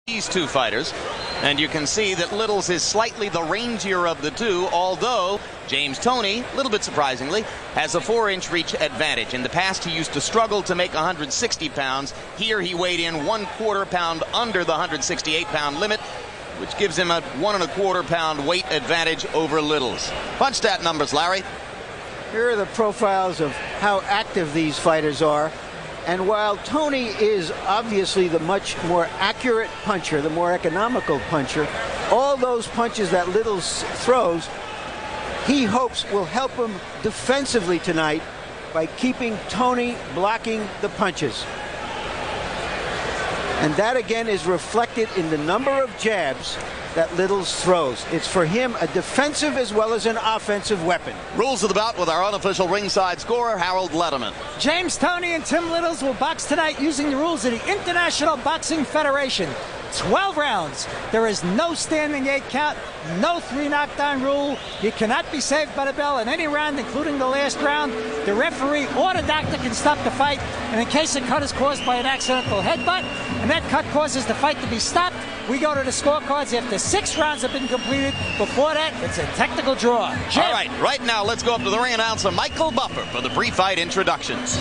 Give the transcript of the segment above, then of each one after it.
these two fighters, and you can see that Littles is slightly the rangier of the two, although James Toney, a little bit surprisingly, has a 4-inch reach advantage. In the past, he used to struggle to make 160 pounds. Here he weighed in 1/4 pound under the 168-pound limit, which gives him a 1 1/4 pound weight advantage over Littles. Punch stat numbers, Larry. Here are the profiles of how active these fighters are. And while Toney is obviously the much more accurate puncher, the more economical puncher, all those punches that Littles throws, he hopes will help him defensively tonight by keeping Toney blocking the punches. And that again is reflected in the number of jabs that Littles throws. It's for him a defensive as well as an offensive weapon. Rules of the bout with our unofficial ringside scorer, Harold Letterman. James Toney and Tim Littles will box tonight using the rules of the International Boxing Federation. 12 rounds. There is no standing 8 count, no 3 knockdown rule. You cannot be saved by the bell in any round, including the last round. The referee or the doctor can stop the fight, and in case a cut is caused by an accidental headbutt, and that cut causes the fight to be stopped, we go to the scorecards after 6 rounds have been completed. Before that, it's a technical draw. Jim. All right now let's go up to the ring announcer, Michael Buffer, for the pre-fight introductions.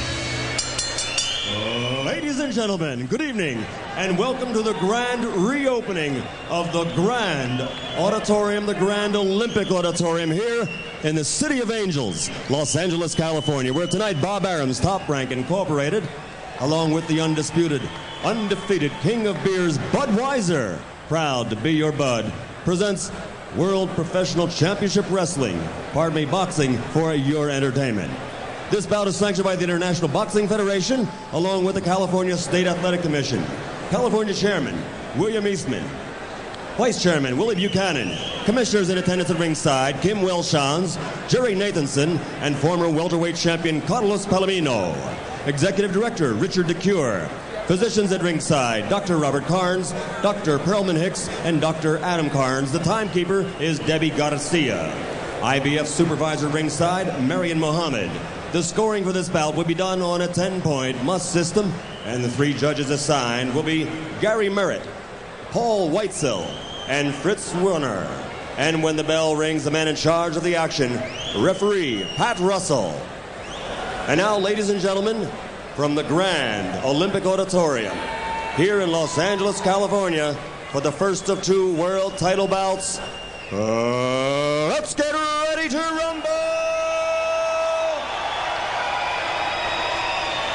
Ladies and gentlemen, good evening, and welcome to the grand reopening of the Grand Auditorium, the Grand Olympic Auditorium here in the City of Angels, Los Angeles, California, where tonight Bob Arum's Top Rank Incorporated, along with the undisputed, undefeated King of Beers, Budweiser, proud to be your bud, presents World Professional Championship Wrestling, boxing for your entertainment. This bout is sanctioned by the International Boxing Federation, along with the California State Athletic Commission. California Chairman William Eastman, Vice Chairman Willie Buchanan, Commissioners in attendance at ringside Kim Welshans, Jerry Nathanson, and former welterweight champion Carlos Palomino. Executive Director Richard DeCure. Physicians at ringside Dr. Robert Carnes, Dr. Perlman Hicks, and Dr. Adam Carnes. The timekeeper is Debbie Garcia. IBF Supervisor ringside Marion Mohammed. The scoring for this bout will be done on a 10-point must system, and the 3 judges assigned will be Gary Merritt, Paul Weitzel, and Fritz Werner. And when the bell rings, the man in charge of the action, referee Pat Russell. And now, ladies and gentlemen, from the Grand Olympic Auditorium, here in Los Angeles, California, for the first of 2 world title bouts, let's get ready to rumble!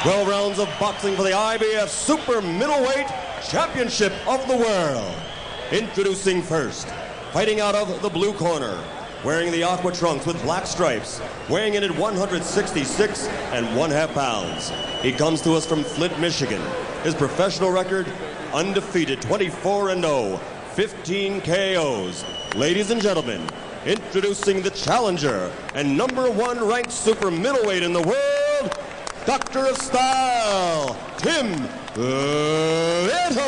12 rounds of boxing for the IBF Super Middleweight Championship of the World. Introducing first, fighting out of the blue corner, wearing the aqua trunks with black stripes, weighing in at 166 1/2 pounds. He comes to us from Flint, Michigan. His professional record, undefeated, 24-0, 15 KOs. Ladies and gentlemen, introducing the challenger and #1 ranked super middleweight in the world, Doctor of Style, Tim Littles.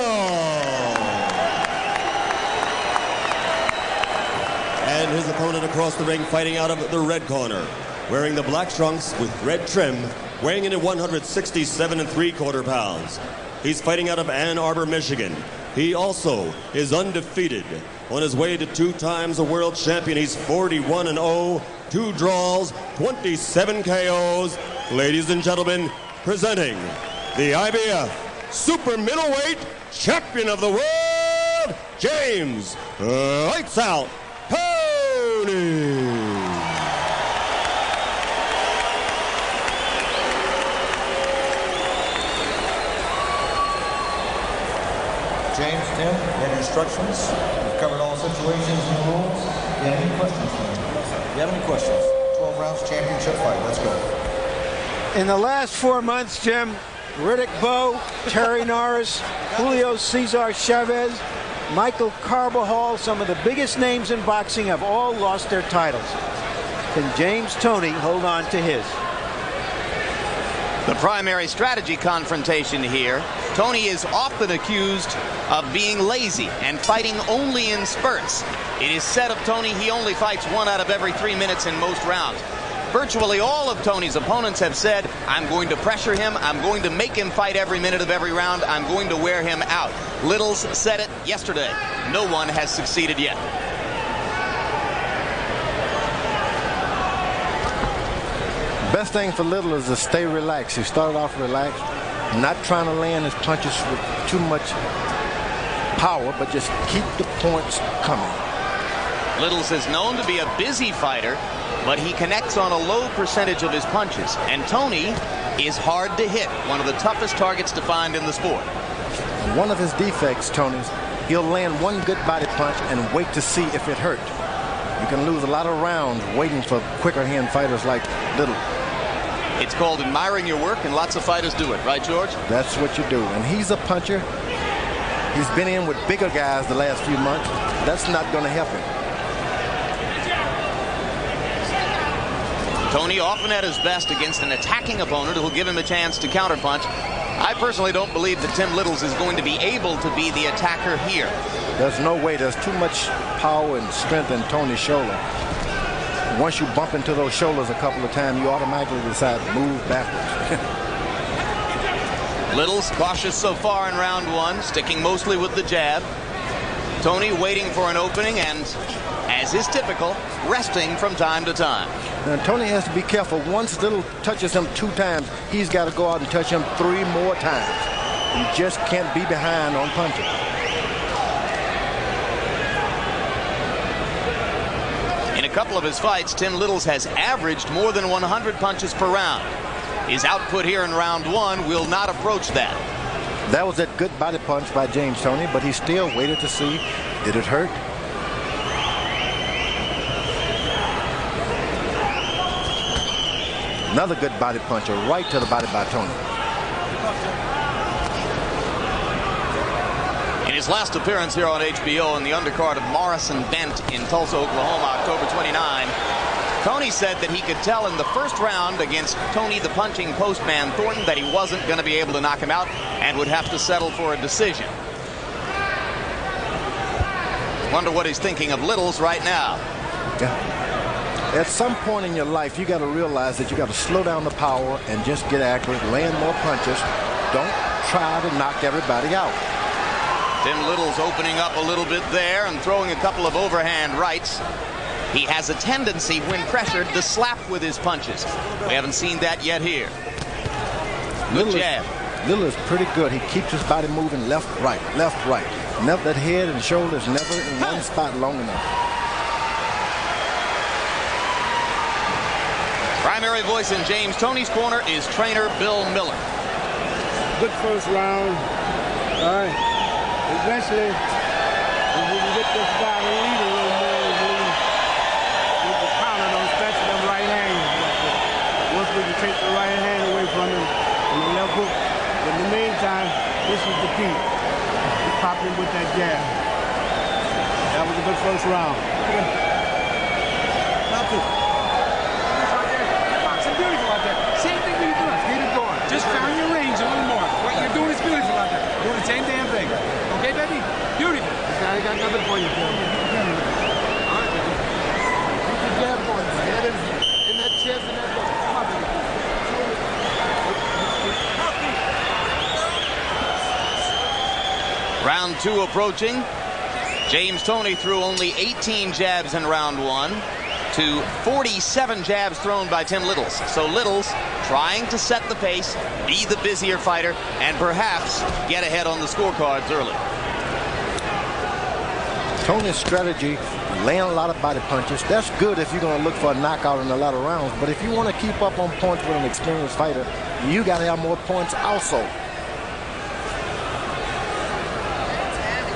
And his opponent across the ring, fighting out of the red corner, wearing the black trunks with red trim, weighing in at 167 3/4 pounds. He's fighting out of Ann Arbor, Michigan. He also is undefeated. On his way to 2 times a world champion, he's 41-0, 2 draws, 27 KOs. Ladies and gentlemen, presenting the IBF Super Middleweight Champion of the World, James Lights Out Toney. James, Tim, any instructions? We've covered all situations and rules. Do you have any questions for me? Do you have any questions? 12 rounds championship fight. Let's go. In the last 4 months, Jim, Riddick Bowe, Terry Norris, Julio Cesar Chavez, Michael Carbajal, some of the biggest names in boxing have all lost their titles. Can James Toney hold on to his? The primary strategy confrontation here. Toney is often accused of being lazy and fighting only in spurts. It is said of Toney he only fights 1 out of every 3 minutes in most rounds. Virtually all of Toney's opponents have said, I'm going to pressure him, I'm going to make him fight every minute of every round, I'm going to wear him out. Littles said it yesterday. No one has succeeded yet. Best thing for Little is to stay relaxed. He started off relaxed, not trying to land his punches with too much power, but just keep the points coming. Littles is known to be a busy fighter, but he connects on a low percentage of his punches. And Toney is hard to hit, one of the toughest targets to find in the sport. One of his defects, Toney's, he'll land one good body punch and wait to see if it hurt. You can lose a lot of rounds waiting for quicker hand fighters like Little. It's called admiring your work, and lots of fighters do it, right, George? That's what you do. And he's a puncher. He's been in with bigger guys the last few months. That's not going to help him. Toney often at his best against an attacking opponent who'll give him a chance to counterpunch. I personally don't believe that Tim Littles is going to be able to be the attacker here. There's no way. There's too much power and strength in Toney's shoulder. Once you bump into those shoulders a couple of times, you automatically decide to move backwards. Littles cautious so far in round one, sticking mostly with the jab. Toney waiting for an opening and, as is typical, resting from time to time. Now, Toney has to be careful. Once Little touches him 2 times, he's got to go out and touch him 3 more times. He just can't be behind on punching. In a couple of his fights, Tim Littles has averaged more than 100 punches per round. His output here in round one will not approach that. That was that good body punch by James Toney, but he still waited to see, did it hurt? Another good body punch, right to the body by Toney. In his last appearance here on HBO in the undercard of Morrison Bent in Tulsa, Oklahoma, October 29, Toney said that he could tell in the first round against Toney the punching postman Thornton that he wasn't going to be able to knock him out and would have to settle for a decision. Wonder what he's thinking of Littles right now. Yeah. At some point in your life, you got to realize that you got to slow down the power and just get accurate, land more punches. Don't try to knock everybody out. Tim Littles opening up a little bit there and throwing a couple of overhand rights. He has a tendency, when pressured, to slap with his punches. We haven't seen that yet here. Good jab. Little is pretty good. He keeps his body moving left, right, left, right. Never, that head and shoulders never in one spot long enough. Primary voice in James Toney's corner is trainer Bill Miller. Good first round. All right. Eventually, if we can get this guy to lead a little more, we can counter them, especially them right hands. Once we can take the right hand away from him and the left hook. In the meantime, this is the key. Pop him with that jab. That was a good first round. Not too. Beautiful out there. Same thing you're doing. Keep it going. Just found your range a little more. What you're doing is beautiful out there. Doing the same damn thing. Okay, baby? Beautiful. I got nothing for you, Phil. All right, baby. Keep the jab going. Head in that chest and that look. Come on, baby. Round two approaching. James Toney threw only 18 jabs in round one to 47 jabs thrown by Tim Littles. So Littles trying to set the pace, be the busier fighter, and perhaps get ahead on the scorecards early. Toney's strategy, land a lot of body punches. That's good if you're going to look for a knockout in a lot of rounds. But if you want to keep up on points with an experienced fighter, you got to have more points also.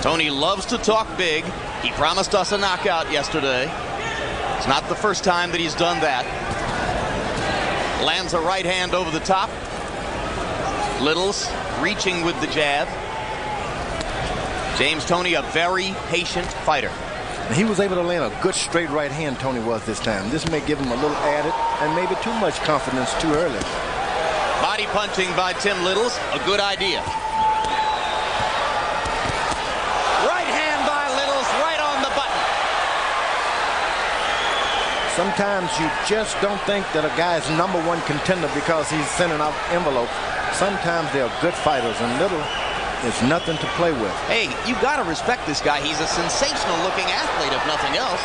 Toney loves to talk big. He promised us a knockout yesterday. It's not the first time that he's done that. Lands a right hand over the top. Littles reaching with the jab. James Toney, a very patient fighter. He was able to land a good straight right hand, Toney was this time. This may give him a little added and maybe too much confidence too early. Body punching by Tim Littles, a good idea. Sometimes you just don't think that a guy is #1 contender because he's sending out envelopes. Sometimes they're good fighters, and Little is nothing to play with. Hey, you got to respect this guy. He's a sensational-looking athlete, if nothing else.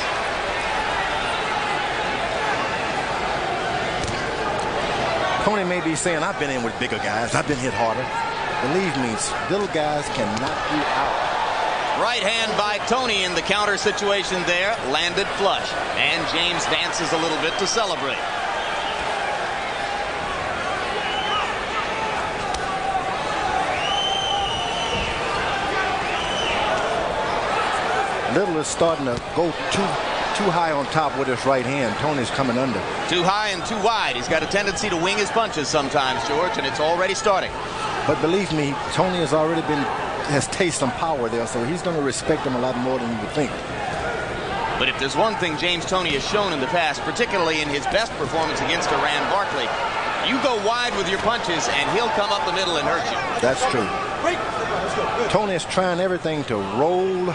Toney may be saying, I've been in with bigger guys. I've been hit harder. Believe me, little guys can knock you out. Right hand by Toney in the counter situation there. Landed flush. And James dances a little bit to celebrate. Little is starting to go too high on top with his right hand. Toney's coming under. Too high and too wide. He's got a tendency to wing his punches sometimes, George, and it's already starting. But believe me, Toney has tasted some power there, so he's going to respect him a lot more than you would think. But if there's one thing James Toney has shown in the past, particularly in his best performance against Iran Barkley, you go wide with your punches and he'll come up the middle and hurt you. That's true. Toney is trying everything to roll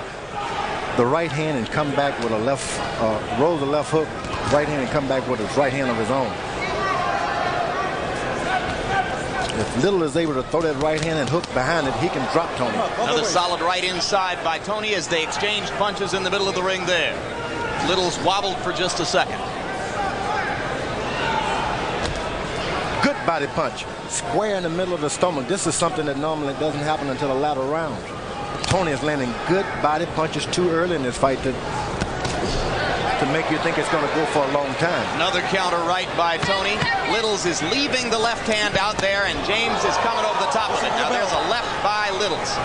the right hand and come back with a left, roll the left hook, right hand, and come back with his right hand of his own. If Little is able to throw that right hand and hook behind it, he can drop Toney. Another solid right inside by Toney as they exchange punches in the middle of the ring there. Little's wobbled for just a second. Good body punch, square in the middle of the stomach. This is something that normally doesn't happen until the latter round. Toney is landing good body punches too early in this fight to make you think it's going to go for a long time. Another counter right by Toney. Littles is leaving the left hand out there, and James is coming over the top of it. Now there's a left by Littles.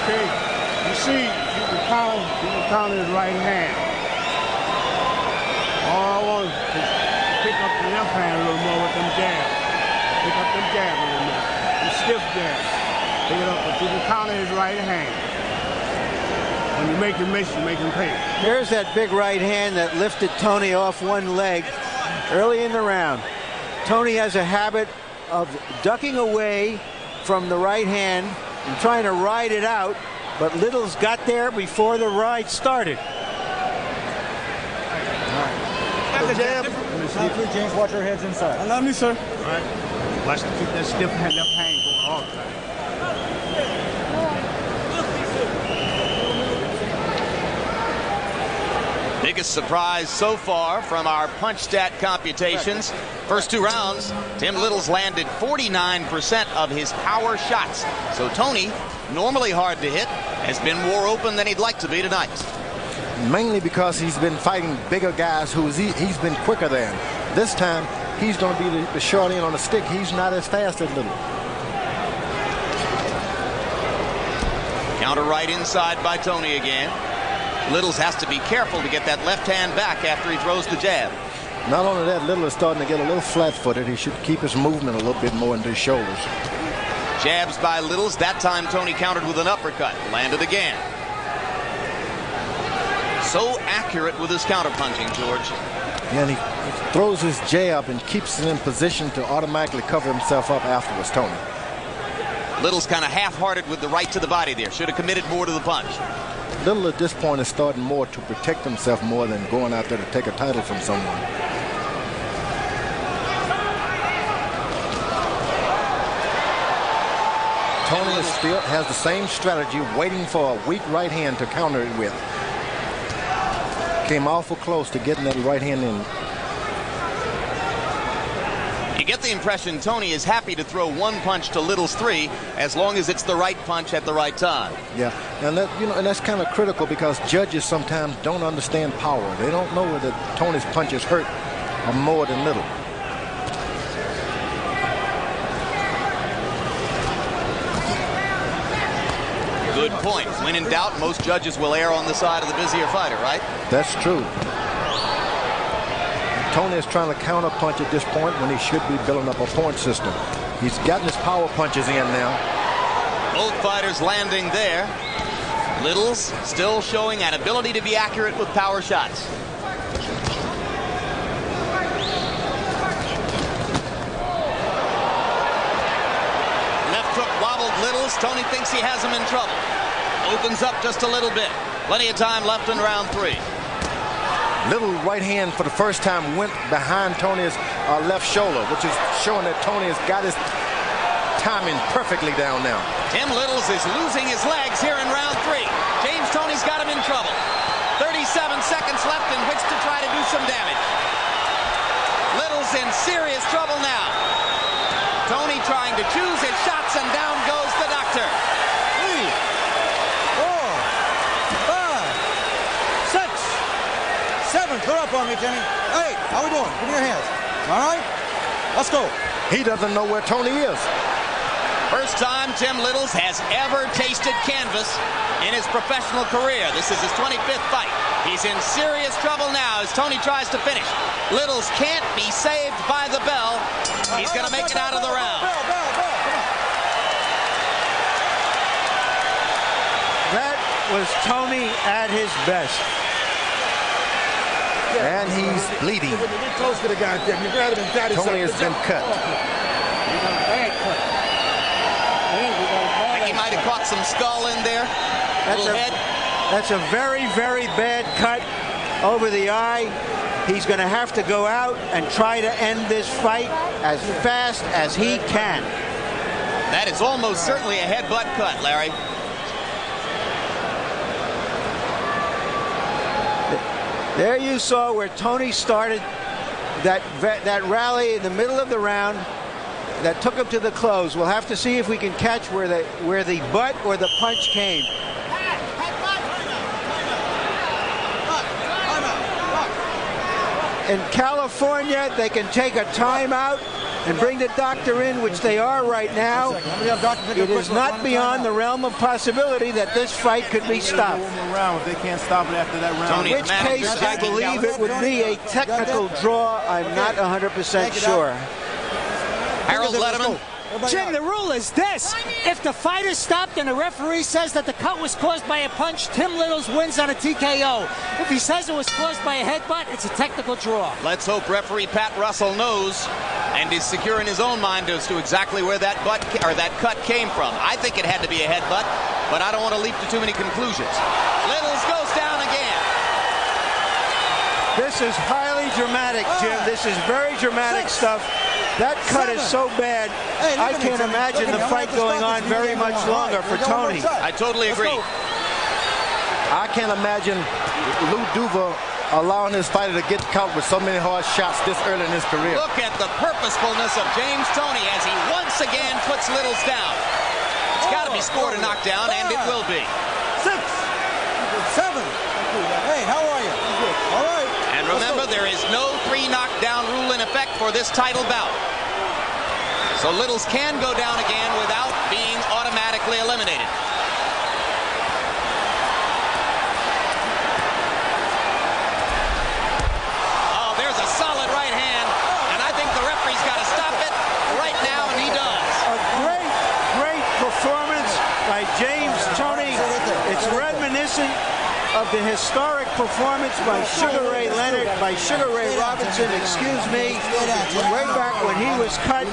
Okay, you see, you can count his right hand. All I want is pick up the left hand a little more with them jabs. Pick up them jabs a little more. The stiff jabs. Pick it up, but you can counter his right hand. When you make him miss, you make him pay. There's that big right hand that lifted Toney off one leg early in the round. Toney has a habit of ducking away from the right hand and trying to ride it out, but Little's got there before the ride started. The jab. James, watch your heads inside. Allow me, sir. All right. Watch to keep that stiff hand, left hand going all the time. Biggest surprise so far from our punch stat computations. First two rounds, Tim Little's landed 49% of his power shots. So Toney, normally hard to hit, has been more open than he'd like to be tonight. Mainly because he's been fighting bigger guys who he's been quicker than. This time, he's going to be the short end on the stick. He's not as fast as Little. Counter right inside by Toney again. Littles has to be careful to get that left hand back after he throws the jab. Not only that, Little is starting to get a little flat-footed. He should keep his movement a little bit more into his shoulders. Jabs by Littles. That time Toney countered with an uppercut. Landed again. So accurate with his counterpunching, George. Yeah, and he throws his jab and keeps it in position to automatically cover himself up afterwards, Toney. Little's kind of half-hearted with the right to the body there. Should have committed more to the punch. Little at this point is starting more to protect himself more than going out there to take a title from someone. Toney still has the same strategy, waiting for a weak right hand to counter it with. Came awful close to getting that right hand in. You get the impression Toney is happy to throw one punch to Little's three as long as it's the right punch at the right time. Yeah, and that, and that's kind of critical because judges sometimes don't understand power. They don't know that Toney's punches hurt more than Little. Good point. When in doubt, most judges will err on the side of the busier fighter, right? That's true. Toney is trying to counter punch at this point when he should be building up a point system. He's gotten his power punches in now. Both fighters landing there. Little's still showing an ability to be accurate with power shots. Littles. Toney thinks he has him in trouble. Opens up just a little bit. Plenty of time left in round 3. Little right hand for the first time went behind Toney's left shoulder, which is showing that Toney has got his timing perfectly down now. Tim Littles is losing his legs here in round 3. James Toney's got him in trouble. 37 seconds left in which to try to do some damage. Littles in serious trouble now. Toney trying to choose his shots, and down goes the doctor. 7, put up on me, Timmy. 8, how we doing? Give me your hands. All right? Let's go. He doesn't know where Toney is. First time Tim Littles has ever tasted canvas in his professional career. This is his 25th fight. He's in serious trouble now as Toney tries to finish. Littles can't be saved by the bell. He's going to make it out of the round. That was Toney at his best. And he's bleeding. Toney has been cut. I think he might have caught some skull in there. That's a very, very bad cut over the eye. He's going to have to go out and try to end this fight as fast as he can. That is almost certainly a headbutt cut, Larry. There you saw where Toney started that rally in the middle of the round that took him to the close. We'll have to see if we can catch where the butt or the punch came. In California, they can take a timeout and bring the doctor in, which they are right now. It is not beyond the realm of possibility that this fight could be stopped. If they can't stop it after that round. In which case, I believe it would be a technical draw. I'm not 100% sure. Harold Letterman. Jim, the rule is this. If the fight is stopped and the referee says that the cut was caused by a punch, Tim Littles wins on a TKO. If he says it was caused by a headbutt, it's a technical draw. Let's hope referee Pat Russell knows and is secure in his own mind as to exactly where that cut came from. I think it had to be a headbutt, but I don't want to leap to too many conclusions. Littles goes down again. This is highly dramatic, Jim. This is very dramatic stuff. That cut is so bad, I can't imagine the fight going on very much longer for Toney. I totally agree. I can't imagine Lou Duva allowing his fighter to get caught with so many hard shots this early in his career. Look at the purposefulness of James Toney as he once again puts Littles down. It's got to be scored a knockdown, and it will be. 6, 7. Hey, how are you? All right. And remember, there is no 3 knockdown rule in effect for this title bout. So Littles can go down again without being automatically eliminated. Oh, there's a solid right hand, and I think the referee's got to stop it right now, and he does. A great performance by James Toney. It's reminiscent of the historic performance by Sugar Ray Leonard, by Sugar Ray Robinson, excuse me, way back when he was cut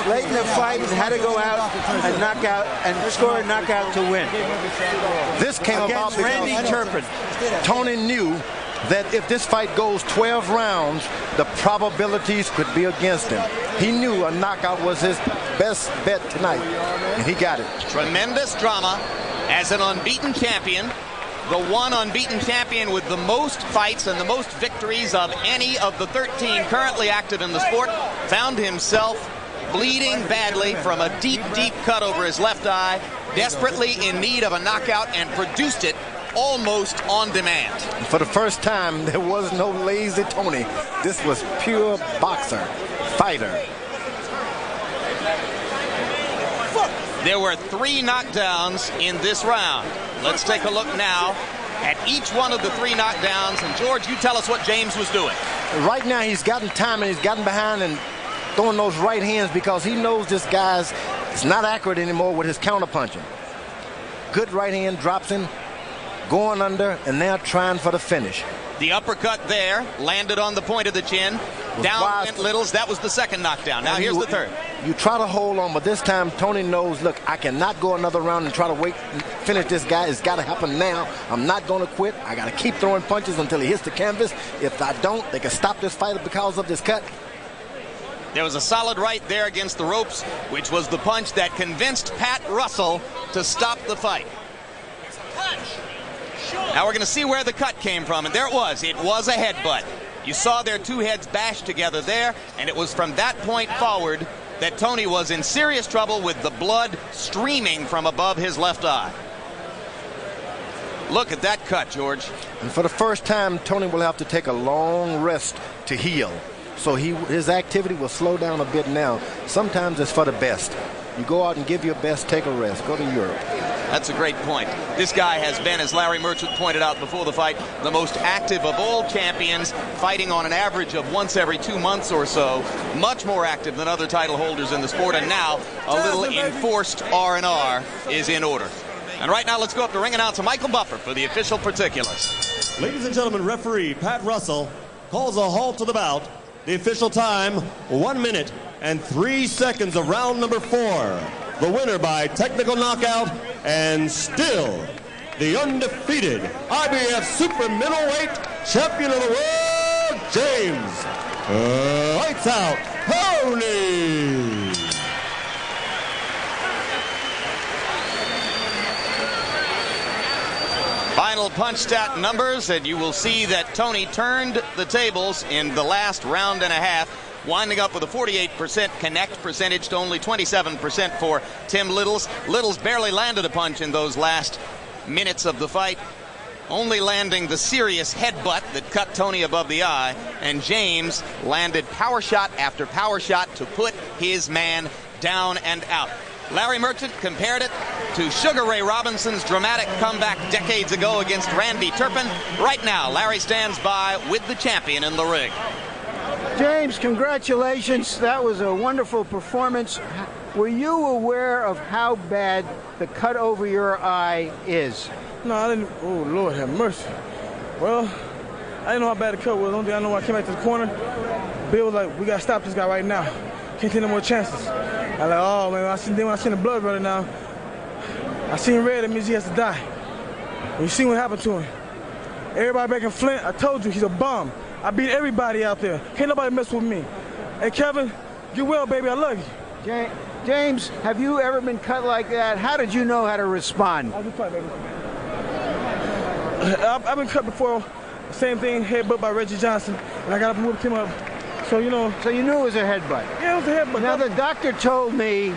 late in the fight and had to go out and knock out and score a knockout to win. This came about against Randy Turpin. Toney knew that if this fight goes 12 rounds, the probabilities could be against him. He knew a knockout was his best bet tonight, and he got it. Tremendous drama as an unbeaten champion. The one unbeaten champion with the most fights and the most victories of any of the 13 currently active in the sport, found himself bleeding badly from a deep cut over his left eye, desperately in need of a knockout, and produced it almost on demand. For the first time, there was no lazy Toney. This was pure boxer, fighter. There were 3 knockdowns in this round. Let's take a look now at each one of the 3 knockdowns. And George, you tell us what James was doing. Right now, he's gotten time and he's gotten behind and throwing those right hands because he knows this guy's not accurate anymore with his counter punching. Good right hand drops him, going under, and now trying for the finish. The uppercut there landed on the point of the chin. Down went Littles. That was the second knockdown. Now here's the third. You try to hold on, but this time Toney knows, look, I cannot go another round and try to wait and finish this guy. It's got to happen now. I'm not going to quit. I got to keep throwing punches until he hits the canvas. If I don't, they can stop this fight because of this cut. There was a solid right there against the ropes, which was the punch that convinced Pat Russell to stop the fight. Now we're going to see where the cut came from, and there it was. It was a headbutt. You saw their two heads bash together there, and it was from that point forward that Toney was in serious trouble with the blood streaming from above his left eye. Look at that cut, George. And for the first time, Toney will have to take a long rest to heal. So his activity will slow down a bit now. Sometimes it's for the best. You go out and give your best, take a rest, go to Europe. That's a great point. This guy has been, as Larry Merchant pointed out before the fight, the most active of all champions, fighting on an average of once every 2 months or so. Much more active than other title holders in the sport, and now a little enforced R&R is in order. And right now, let's go up to ring announcer Michael Buffer for the official particulars. Ladies and gentlemen, referee Pat Russell calls a halt to the bout. The official time, 1 minute and 3 seconds of round number 4. The winner by technical knockout, and still the undefeated IBF super middleweight champion of the world, James Lights Out Toney. Final punch stat numbers, and you will see that Toney turned the tables in the last round and a half, winding up with a 48% connect percentage to only 27% for Tim Littles. Littles barely landed a punch in those last minutes of the fight, only landing the serious headbutt that cut Toney above the eye, and James landed power shot after power shot to put his man down and out. Larry Merchant compared it to Sugar Ray Robinson's dramatic comeback decades ago against Randy Turpin. Right now, Larry stands by with the champion in the ring. James, congratulations. That was a wonderful performance. Were you aware of how bad the cut over your eye is? No, I didn't. Oh, Lord have mercy. Well, I didn't know how bad the cut was. The only thing I know, when I came back to the corner, Bill was like, we got to stop this guy right now. Can't take no more chances. I like, oh, man, when I seen the blood running now, I seen red, that means he has to die. And you see what happened to him. Everybody back in Flint, I told you, he's a bum. I beat everybody out there. Can't nobody mess with me. Hey, Kevin, get well, baby. I love you. James, have you ever been cut like that? How did you know how to respond? I'll be cut, baby. I've been cut before. Same thing, headbutt by Reggie Johnson. And I got up and whipped him up. So, you know. So you knew it was a headbutt? Yeah, it was a headbutt. Now, the doctor told me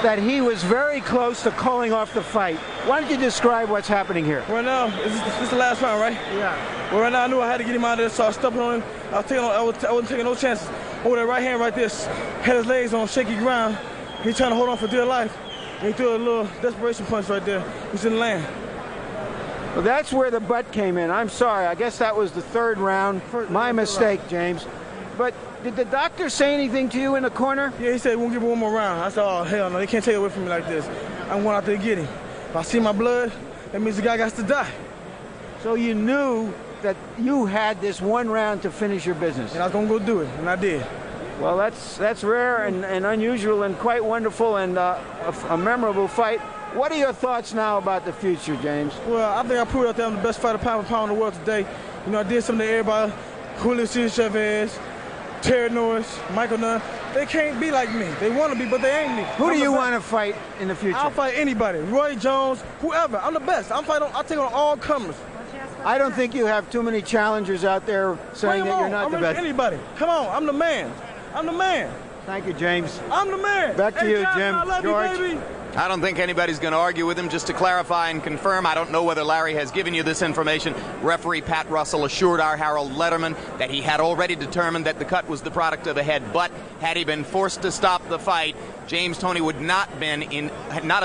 that he was very close to calling off the fight. Why don't you describe what's happening here? Right now, this is the last round, right? Yeah. Well, right now I knew I had to get him out of there, so I stepped on him. I wasn't taking no chances. Over that right hand right there, had his legs on shaky ground. He trying to hold on for dear life. And he threw a little desperation punch right there. He's in the land. Well, that's where the butt came in. I'm sorry. I guess that was the third round. My mistake, James. But did the doctor say anything to you in the corner? Yeah, he said, we'll give him one more round. I said, oh, hell no, they can't take it away from me like this. I'm going out there to get him. If I see my blood, that means the guy got to die. So you knew that you had this one round to finish your business? And I was going to go do it, and I did. Well, that's rare and unusual and quite wonderful and a memorable fight. What are your thoughts now about the future, James? Well, I think I proved out there I'm the best fighter pound for pound in the world today. You know, I did something to everybody. Julio Chavez, Terry Norris, Michael Nunn. They can't be like me. They want to be, but they ain't me. Who do you want to fight in the future? I'll fight anybody. Roy Jones, whoever. I'm the best. I'll take on all comers. I don't think you have too many challengers out there saying that you're not the best. Anybody. Come on, I'm the man. I'm the man. Thank you, James. I'm the man. Back to you, John, Jim. I love George. You, baby. I don't think anybody's going to argue with him. Just to clarify and confirm, I don't know whether Larry has given you this information. Referee Pat Russell assured our Harold Letterman that he had already determined that the cut was the product of a head, but had he been forced to stop the fight, James Toney would not have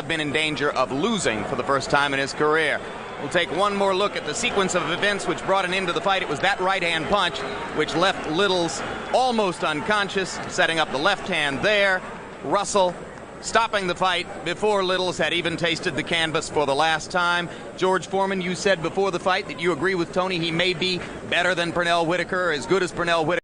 been in danger of losing for the first time in his career. We'll take one more look at the sequence of events which brought an end to the fight. It was that right-hand punch which left Littles almost unconscious, setting up the left hand there. Russell stopping the fight before Littles had even tasted the canvas for the last time. George Foreman, you said before the fight that you agree with Toney. He may be better than Pernell Whitaker, as good as Pernell Whitaker.